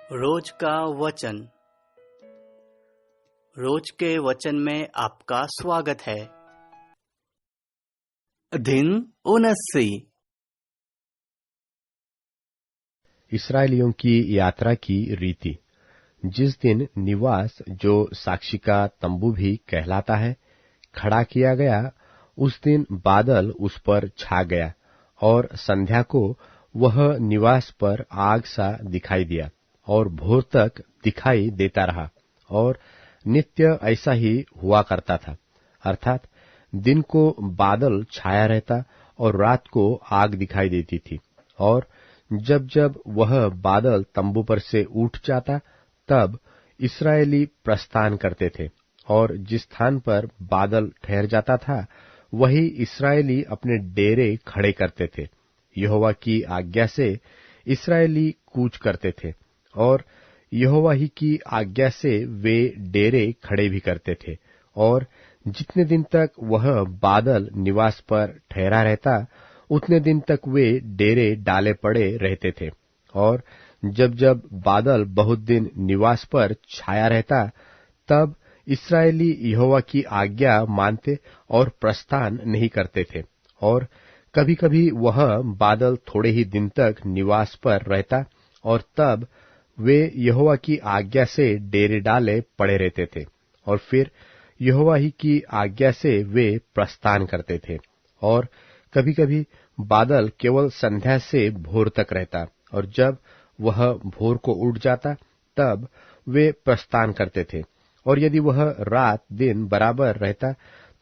रोज का वचन। रोज के वचन में आपका स्वागत है। दिन 79। इस्राएलियों की यात्रा की रीति। जिस दिन निवास, जो साक्षी का तंबू भी कहलाता है, खड़ा किया गया, उस दिन बादल उस पर छा गया और संध्या को वह निवास पर आग सा दिखाई दिया और भोर तक दिखाई देता रहा। और नित्य ऐसा ही हुआ करता था, अर्थात दिन को बादल छाया रहता और रात को आग दिखाई देती थी। और जब जब वह बादल तंबू पर से उठ जाता, तब इस्राएली प्रस्थान करते थे, और जिस स्थान पर बादल ठहर जाता था, वही इस्राएली अपने डेरे खड़े करते थे। यहोवा की आज्ञा से इस्राएली कूच करते थे, और यहोवा ही की आज्ञा से वे डेरे खड़े भी करते थे। और जितने दिन तक वह बादल निवास पर ठहरा रहता, उतने दिन तक वे डेरे डाले पड़े रहते थे। और जब जब बादल बहुत दिन निवास पर छाया रहता, तब इस्राएली यहोवा की आज्ञा मानते और प्रस्थान नहीं करते थे। और कभी कभी वह बादल थोड़े ही दिन तक निवास पर रहता, और तब वे यहोवा की आज्ञा से डेरे डाले पड़े रहते थे, और फिर यहोवा ही की आज्ञा से वे प्रस्थान करते थे। और कभी कभी बादल केवल संध्या से भोर तक रहता, और जब वह भोर को उठ जाता, तब वे प्रस्थान करते थे। और यदि वह रात दिन बराबर रहता,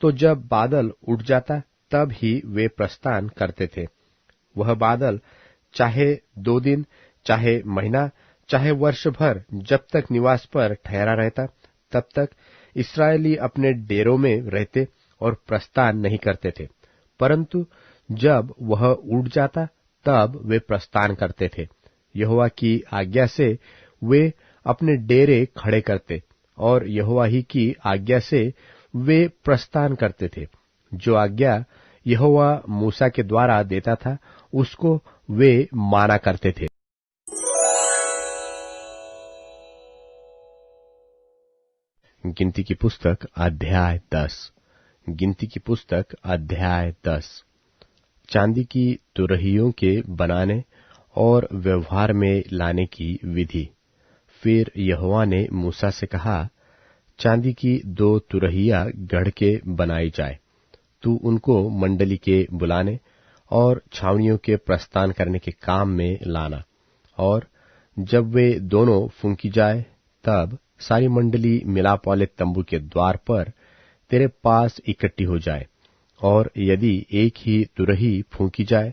तो जब बादल उठ जाता, तब ही वे प्रस्थान करते थे। वह बादल चाहे 2 दिन, चाहे महीना, चाहे वर्ष भर जब तक निवास पर ठहरा रहता, तब तक इस्राएली अपने डेरों में रहते और प्रस्थान नहीं करते थे। परंतु जब वह उठ जाता, तब वे प्रस्थान करते थे। यहोवा की आज्ञा से वे अपने डेरे खड़े करते, और यहोवा ही की आज्ञा से वे प्रस्थान करते थे। जो आज्ञा यहोवा मूसा के द्वारा देता था, उसको वे माना करते थे। गिनती की पुस्तक अध्याय 10। गिनती की पुस्तक अध्याय 10। चांदी की तुरहियों के बनाने और व्यवहार में लाने की विधि। फिर यहोवा ने मूसा से कहा, चांदी की 2 तुरहियां गढ़ के बनाई जाए। तू उनको मंडली के बुलाने और छावनियों के प्रस्थान करने के काम में लाना। और जब वे दोनों फूंकी जाए, तब सारी मंडली मिलाप वाले तंबू के द्वार पर तेरे पास इकट्ठी हो जाए। और यदि एक ही तुरही फूंकी जाए,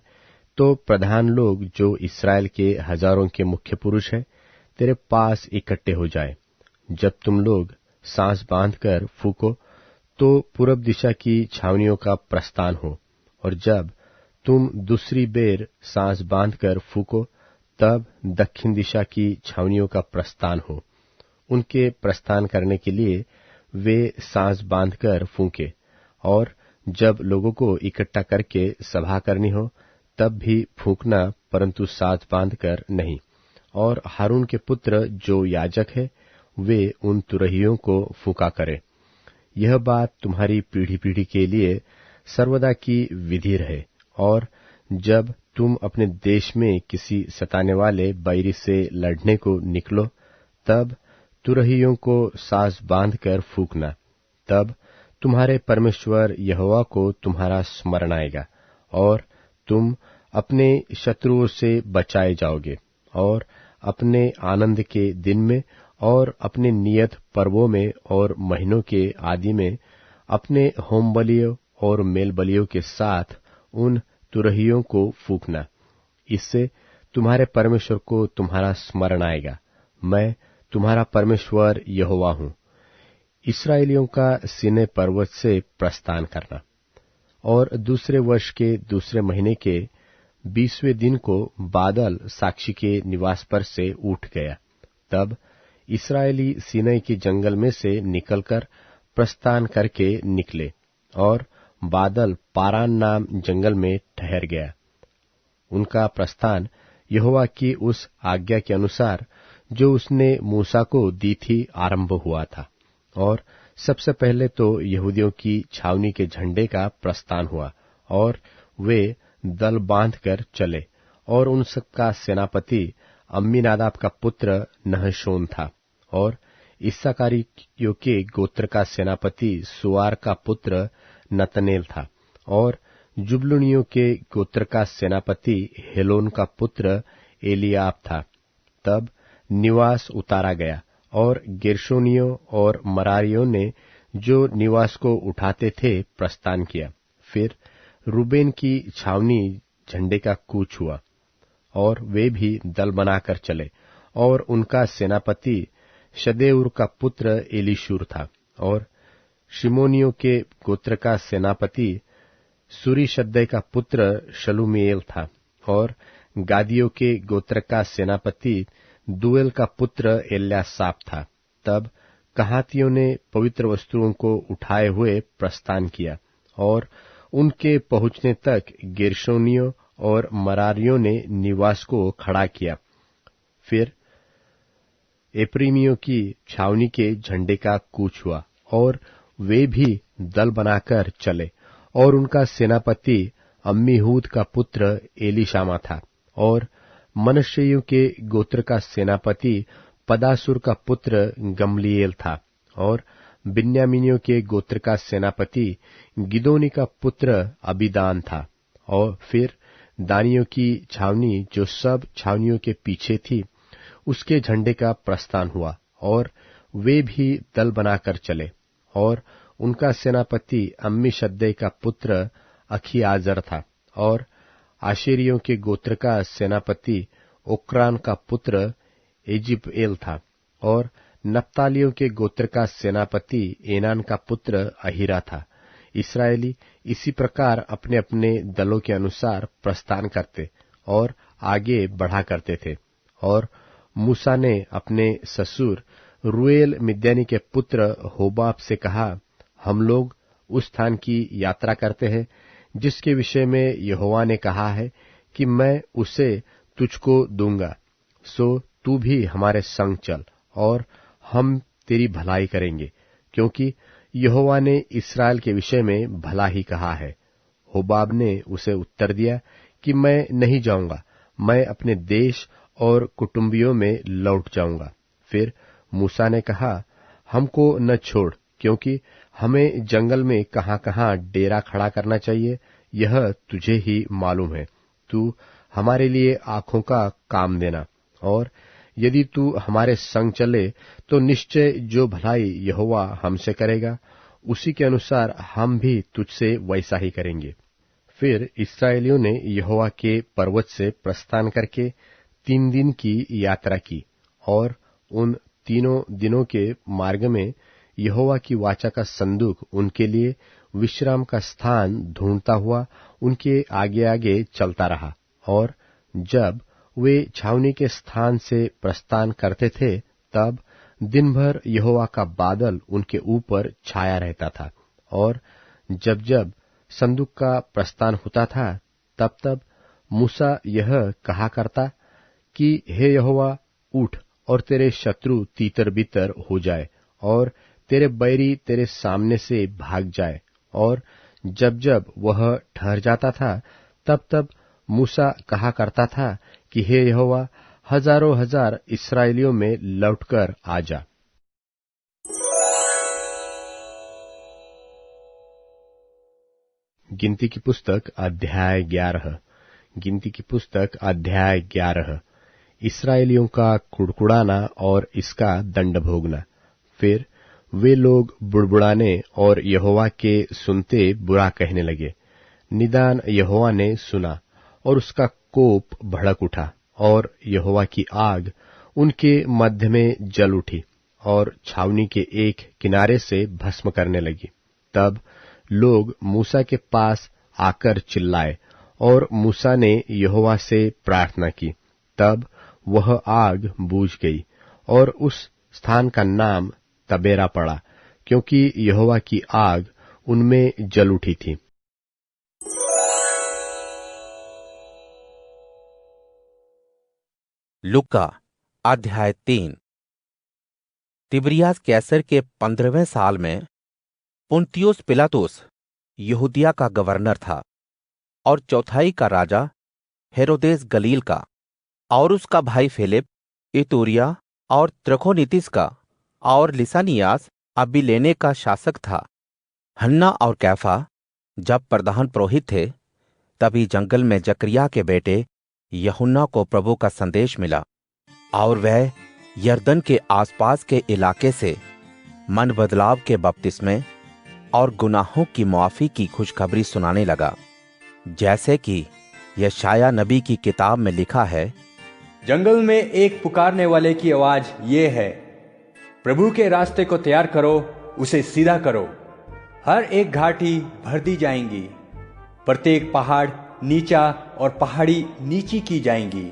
तो प्रधान लोग, जो इस्राएल के हजारों के मुख्य पुरुष हैं, तेरे पास इकट्ठे हो जाए। जब तुम लोग सांस बांधकर फूको, तो पूरब दिशा की छावनियों का प्रस्थान हो, और जब तुम दूसरी बेर सांस बांधकर फूको, तब दक्षिण दिशा की छावनियों का प्रस्थान हो। उनके प्रस्थान करने के लिए वे सांस बांधकर फूंके। और जब लोगों को इकट्ठा करके सभा करनी हो, तब भी फूंकना, परंतु सांस बांधकर नहीं। और हारून के पुत्र जो याजक है, वे उन तुरहियों को फूंका करे। यह बात तुम्हारी पीढ़ी पीढ़ी के लिए सर्वदा की विधि रहे। और जब तुम अपने देश में किसी सताने वाले बैरी से लड़ने को निकलो, तब तुरहियों को सांस बांधकर फूंकना। तब तुम्हारे परमेश्वर यहोवा को तुम्हारा स्मरण आएगा, और तुम अपने शत्रुओं से बचाए जाओगे। और अपने आनंद के दिन में और अपने नियत पर्वों में और महीनों के आदि में अपने होम बलियों और मेल बलियों के साथ उन तुरहियों को फूंकना। इससे तुम्हारे परमेश्वर को तुम्हारा स्मरण आएगा। मैं तुम्हारा परमेश्वर यहोवा हूँ। इस्राएलियों का सीनै पर्वत से प्रस्थान करना। और दूसरे वर्ष के दूसरे महीने के 20वें दिन को बादल साक्षी के निवास पर से उठ गया। तब इस्राएली सीनै के जंगल में से निकलकर प्रस्थान करके निकले, और बादल पारान नाम जंगल में ठहर गया। उनका प्रस्थान यहोवा की उस आज्ञा के अनुसार जो उसने मूसा को दी थी आरंभ हुआ था। और सबसे पहले तो यहूदियों की छावनी के झंडे का प्रस्थान हुआ और वे दल बांधकर चले, और उन सबका सेनापति अम्मीनादाब का पुत्र नहशोन था। और इस्साकारियों के गोत्र का सेनापति सुआर का पुत्र नतनेल था। और जुबलूनियों के गोत्र का सेनापति हेलोन का पुत्र एलियाब था। तब निवास उतारा गया, और गेर्शोनियों और मरारियों ने जो निवास को उठाते थे प्रस्थान किया। फिर रूबेन की छावनी झंडे का कूच हुआ, और वे भी दल बनाकर चले, और उनका सेनापति शदेऊर का पुत्र एलीशूर था। और शिमोनियों के गोत्र का सेनापति सूरीशद्दै का पुत्र शलूमीएल था। और गादियों के गोत्र का सेनापति दुएल का पुत्र एल्यासाप था। तब कहातियों ने पवित्र वस्तुओं को उठाए हुए प्रस्थान किया, और उनके पहुंचने तक गेर्शोनियों और मरारियों ने निवास को खड़ा किया। फिर एप्रीमियों की छावनी के झंडे का कूच हुआ, और वे भी दल बनाकर चले, और उनका सेनापति अम्मीहूद का पुत्र एलीशामा था। और मनश्शेइयों के गोत्र का सेनापति पदासुर का पुत्र गमलीएल था। और बिन्यामीनियों के गोत्र का सेनापति गिदोनी का पुत्र अबीदान था। और फिर दानियों की छावनी जो सब छावनियों के पीछे थी, उसके झंडे का प्रस्थान हुआ, और वे भी दल बनाकर चले। और उनका सेनापति अम्मीशद्दै का पुत्र अखीआजर था। और आशेरियों के गोत्र का सेनापति ओक्रान का पुत्र एजिपएल था। और नप्तालियों के गोत्र का सेनापति एनान का पुत्र अहीरा था। इस्राएली इसी प्रकार अपने अपने दलों के अनुसार प्रस्थान करते और आगे बढ़ा करते थे। और मूसा ने अपने ससुर रूएल मिद्यानी के पुत्र होबाब से कहा, हम लोग उस स्थान की यात्रा करते हैं जिसके विषय में यहोवा ने कहा है कि मैं उसे तुझको दूंगा, सो तू भी हमारे संग चल, और हम तेरी भलाई करेंगे, क्योंकि यहोवा ने इस्राएल के विषय में भला ही कहा है। होबाब ने उसे उत्तर दिया कि मैं नहीं जाऊंगा, मैं अपने देश और कुटुंबियों में लौट जाऊंगा। फिर मूसा ने कहा, हमको न छोड़, क्योंकि हमें जंगल में कहाँ कहाँ डेरा खड़ा करना चाहिए यह तुझे ही मालूम है। तू हमारे लिए आंखों का काम देना, और यदि तू हमारे संग चले तो निश्चय जो भलाई यहोवा हमसे करेगा उसी के अनुसार हम भी तुझसे वैसा ही करेंगे। फिर इस्राएलियों ने यहोवा के पर्वत से प्रस्थान करके 3 दिन की यात्रा की, और उन 3 दिनों के मार्ग में यहोवा की वाचा का संदूक उनके लिए विश्राम का स्थान ढूंढता हुआ उनके आगे आगे चलता रहा। और जब वे छावनी के स्थान से प्रस्थान करते थे, तब दिन भर यहोवा का बादल उनके ऊपर छाया रहता था। और जब जब संदूक का प्रस्थान होता था, तब तब मूसा यह कहा करता कि हे यहोवा, उठ और तेरे शत्रु तीतर बीतर हो जाए, और तेरे बैरी तेरे सामने से भाग जाए। और जब जब वह ठहर जाता था, तब तब मूसा कहा करता था कि हे यहोवा, हजारों हजार इस्राएलियों में लौटकर आ जा। गिनती की पुस्तक अध्याय 11। गिनती की पुस्तक अध्याय 11। इस्राएलियों का कुड़कुड़ाना और इसका दंड भोगना। फिर वे लोग बुड़बुड़ाने और यहोवा के सुनते बुरा कहने लगे। निदान यहोवा ने सुना, और उसका कोप भड़क उठा, और यहोवा की आग उनके मध्य में जल उठी, और छावनी के एक किनारे से भस्म करने लगी। तब लोग मूसा के पास आकर चिल्लाए, और मूसा ने यहोवा से प्रार्थना की। तब वह आग बूझ गई, और उस स्थान का नाम तबेरा पड़ा, क्योंकि यहोवा की आग उनमें जल उठी थी। लुका अध्याय 3। तिबिरियास कैसर के 15वें साल में पुन्तियुस पिलातुस यहूदिया का गवर्नर था, और चौथाई का राजा हेरोदेस गलील का, और उसका भाई फिलिप इतूरिया और त्रखोनीतिस का, और लिसानियास अबिलेने का शासक था। हन्ना और कैफा जब प्रधान पुरोहित थे, तभी जंगल में जकरिया के बेटे यूहन्ना को प्रभु का संदेश मिला, और वह यरदन के आसपास के इलाके से मन बदलाव के बपतिस्मे और गुनाहों की मुआफी की खुशखबरी सुनाने लगा, जैसे कि यशाया नबी की किताब में लिखा है, जंगल में एक पुकारने वाले की आवाज ये है, प्रभु के रास्ते को तैयार करो, उसे सीधा करो। हर एक घाटी भर दी जाएंगी, प्रत्येक पहाड़ नीचा और पहाड़ी नीची की जाएंगी,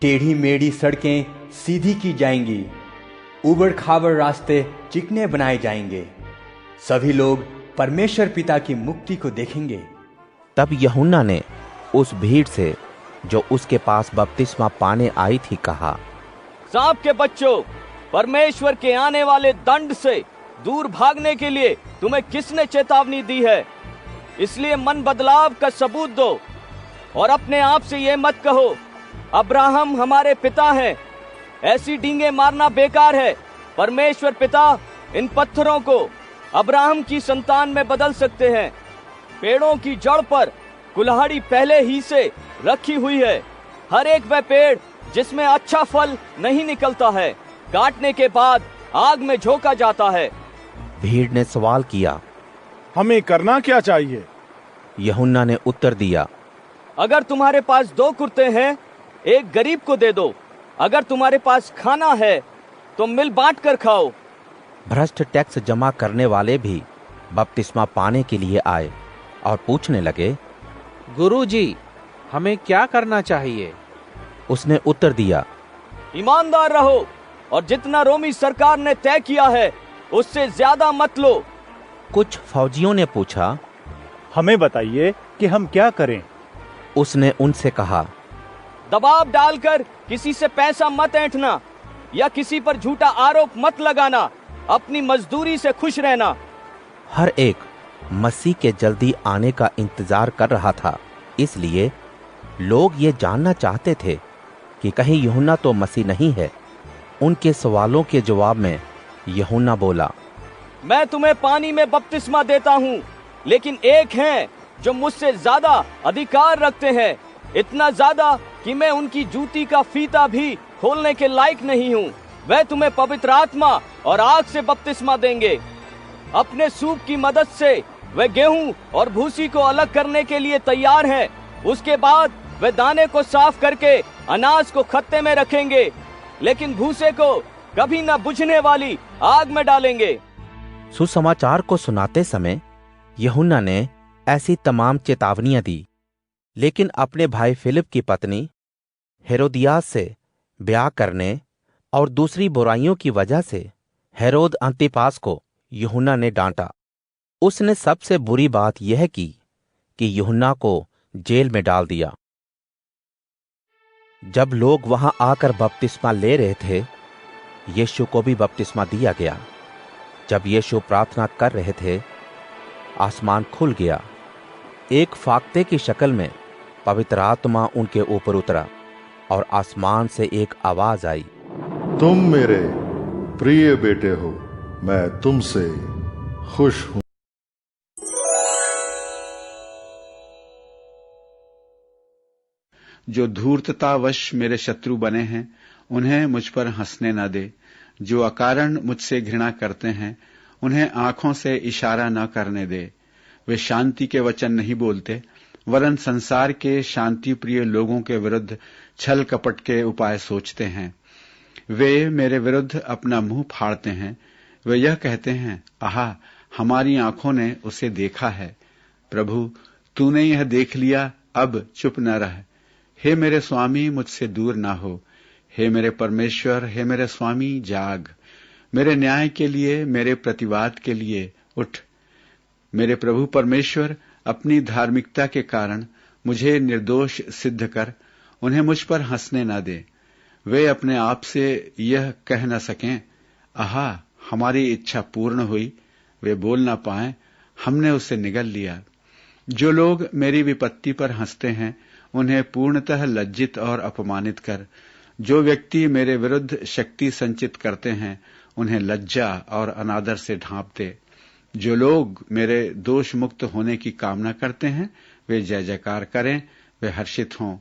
टेढ़ी मेढ़ी सड़कें सीधी की जाएंगी, उबड़ खाबड़ रास्ते चिकने बनाए जाएंगे। सभी लोग परमेश्वर पिता की मुक्ति को देखेंगे। तब यूहन्ना ने उस भीड़ से जो उसके पास बपतिस्मा पाने आई थी कहा, सांप के बच्चों, परमेश्वर के आने वाले दंड से दूर भागने के लिए तुम्हें किसने चेतावनी दी है? इसलिए मन बदलाव का सबूत दो और अपने आप से ये मत कहो, अब्राहम हमारे पिता है। ऐसी डींगे मारना बेकार है। परमेश्वर पिता इन पत्थरों को अब्राहम की संतान में बदल सकते हैं। पेड़ों की जड़ पर कुल्हाड़ी पहले ही से रखी हुई है। हर एक वह पेड़ जिसमें अच्छा फल नहीं निकलता है, काटने के बाद आग में झोंका जाता है। भीड़ ने सवाल किया, हमें करना क्या चाहिए? यूहन्ना ने उत्तर दिया, अगर तुम्हारे पास 2 कुर्ते हैं, एक गरीब को दे दो। अगर तुम्हारे पास खाना है तो मिल बांट कर खाओ। भ्रष्ट टैक्स जमा करने वाले भी बपतिस्मा पाने के लिए आए और पूछने लगे, गुरुजी, हमें क्या करना चाहिए? उसने उत्तर दिया, ईमानदार रहो और जितना रोमी सरकार ने तय किया है उससे ज्यादा मत लो। कुछ फौजियों ने पूछा, हमें बताइए कि हम क्या करें? उसने उनसे कहा, दबाव डालकर किसी से पैसा मत ऐंठना या किसी पर झूठा आरोप मत लगाना। अपनी मजदूरी से खुश रहना। हर एक मसीह के जल्दी आने का इंतजार कर रहा था, इसलिए लोग ये जानना चाहते थे कि कहीं यूहन्ना तो मसीह नहीं है। उनके सवालों के जवाब में यूहन्ना बोला, मैं तुम्हें पानी में बपतिस्मा देता हूँ, लेकिन एक हैं जो मुझसे ज्यादा अधिकार रखते हैं, इतना ज्यादा कि मैं उनकी जूती का फीता भी खोलने के लायक नहीं हूँ। वह तुम्हें पवित्र आत्मा और आग से बपतिस्मा देंगे। अपने सूप की मदद से वह गेहूं और भूसी को अलग करने के लिए तैयार हैं। उसके बाद वे दाने को साफ करके अनाज को खत्ते में रखेंगे, लेकिन भूसे को कभी न बुझने वाली आग में डालेंगे। सुसमाचार को सुनाते समय यूहन्ना ने ऐसी तमाम चेतावनियां दी, लेकिन अपने भाई फिलिप की पत्नी हेरोदियास से ब्याह करने और दूसरी बुराइयों की वजह से हेरोद अंतिपास को यूहन्ना ने डांटा। उसने सबसे बुरी बात यह की कि यूहन्ना को जेल में डाल दिया। जब लोग वहां आकर बपतिस्मा ले रहे थे, यीशु को भी बपतिस्मा दिया गया। जब यीशु प्रार्थना कर रहे थे, आसमान खुल गया। एक फाख्ते की शक्ल में पवित्र आत्मा उनके ऊपर उतरा और आसमान से एक आवाज आई, तुम मेरे प्रिय बेटे हो, मैं तुमसे खुश हूं। जो धूर्ततावश मेरे शत्रु बने हैं, उन्हें मुझ पर हंसने न दे। जो अकारण मुझसे घृणा करते हैं, उन्हें आंखों से इशारा न करने दे। वे शांति के वचन नहीं बोलते, वरन संसार के शांति प्रिय लोगों के विरुद्ध छल कपट के उपाय सोचते हैं। वे मेरे विरुद्ध अपना मुंह फाड़ते हैं। वे यह कहते हैं, आहा, हमारी आंखों ने उसे देखा है। प्रभु, तूने यह देख लिया, अब चुप न रह। हे मेरे स्वामी, मुझसे दूर ना हो। हे मेरे परमेश्वर, हे मेरे स्वामी, जाग। मेरे न्याय के लिए, मेरे प्रतिवाद के लिए उठ। मेरे प्रभु परमेश्वर, अपनी धार्मिकता के कारण मुझे निर्दोष सिद्ध कर। उन्हें मुझ पर हंसने न दे। वे अपने आप से यह कह न सकें, आहा हमारी इच्छा पूर्ण हुई। वे बोल न पाएं, हमने उसे निगल लिया। जो लोग मेरी विपत्ति पर हंसते हैं, उन्हें पूर्णतः लज्जित और अपमानित कर। जो व्यक्ति मेरे विरुद्ध शक्ति संचित करते हैं, उन्हें लज्जा और अनादर से ढांप दे। जो लोग मेरे दोष मुक्त होने की कामना करते हैं, वे जय जयकार करें, वे हर्षित हों।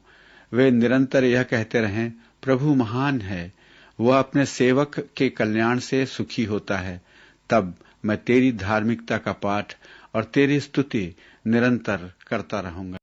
वे निरंतर यह कहते रहें, प्रभु महान है, वह अपने सेवक के कल्याण से सुखी होता है। तब मैं तेरी धार्मिकता का पाठ और तेरी स्तुति निरंतर करता रहूंगा।